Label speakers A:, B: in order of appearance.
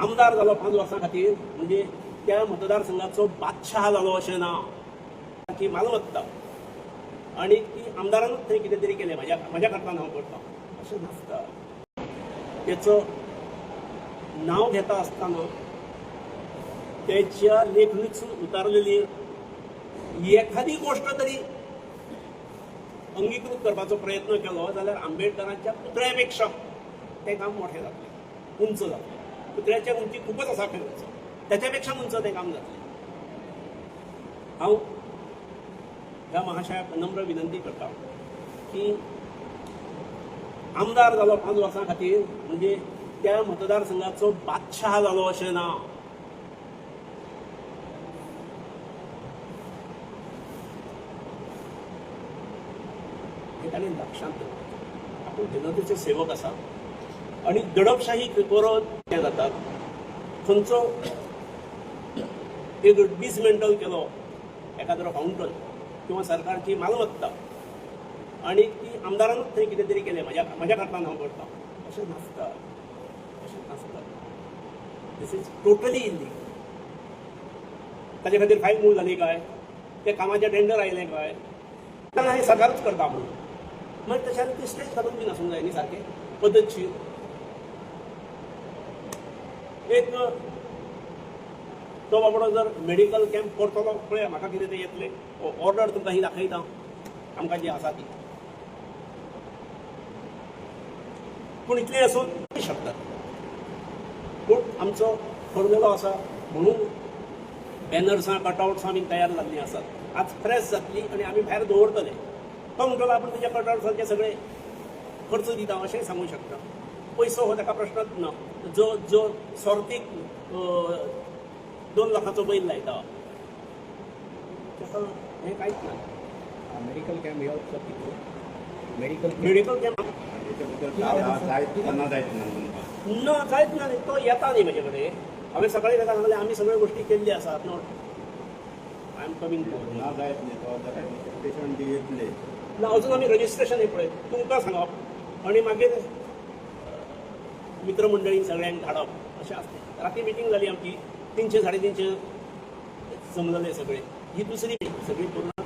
A: आमदार जालो 5 वर्सां खातीर म्हणजे त्या मतदारसंघाचो बादशाह जालो अशें ना. ती मालमत्ता आणि ती आमदारानूच थंय कितें तरी केलें म्हज्या करताना हांव करता अशें नासता. तेचो नांव घेता आसतना त्याच्या लेखणीतसून उतारलेली एखादी गोष्ट तरी अंगीकृत करपाचो प्रयत्न केलो जाल्यार आंबेडकरांच्या पुतळ्यापेक्षा तें काम मोठें जातलें, उंच जातलें. पुतळ्याच्या उंची खूपच आसा खंय उंच, त्याच्यापेक्षा उंच तें काम जातलें. हांव ह्या महाशयाक नम्र विनंती करता की आमदार जालो 5 वर्सां खातीर म्हणजे त्या मतदारसंघाचो बादशाह जालो अशें ना. हे ताणें लक्षांत दवरचें. आपूण जनतेचे सेवक आसा आणि दडपशाही परत ते जातात. खंयचो एक डिसमेंटल केलो एखादो फावंटन किंवा सरकारची मालमत्ता आणि ती आमदारानूच थंय कितें तरी केलें म्हज्या करताना हांव करता अशें नासता. अशें नासता. दिस इज टोटली इल्लीगल. ताचे खातीर फायन मूळ जाली काय, ते कामाचें टेंडर आयलें काय, तेन्ना हें सरकारूच करता म्हणून मागीर तशें ती स्टेज घालून बीन आसूंक जाय न्ही सारकें पद्दतशीर. एक तो बाबडो जर मेडिकल कॅम्प करतलो पळय म्हाका कितें तें येतलें ऑर्डर तुमकां ही दाखयता आमकां जी आसा ती. पूण इतलें आसून शकतात. पूण आमचो ठरलेलो आसा म्हणून बॅनर्सां कटआउट्सां बीन तयार जाल्लीं आसात. आज प्रेस जातली आनी आमी भायर दवरतले. तो म्हणटलो आपण तुज्या कटआउट्सांचे सगळे खर्च दिता अशेंय सांगूं शकता. पयसो हो ताका प्रश्नच ना. जो सोर्थीक 2 लाखाचो बैल लायता ताका हें कांयच ना.
B: मेडिकल कॅम्प येवचो कितें
A: मेडिकल कॅम्प ना जायत ना. तो येता न्ही म्हजे कडेन. हांवें सकाळीं ताका सांगलें आमी सगळ्यो गोश्टी केल्ल्यो आसात. आय एम कमिंग
B: ना जायत न्ही तो पेशंट येतले
A: ना. अजून आमी रजिस्ट्रेशन हें पळय तुमकां सांगप आनी मागीर मित्रमंडळींक सगळ्यांक धाडप अशें आसता. राती मिटींग जाली आमची 300-350 जमलेले सगळे. ही दुसरी सगळी पूर्ण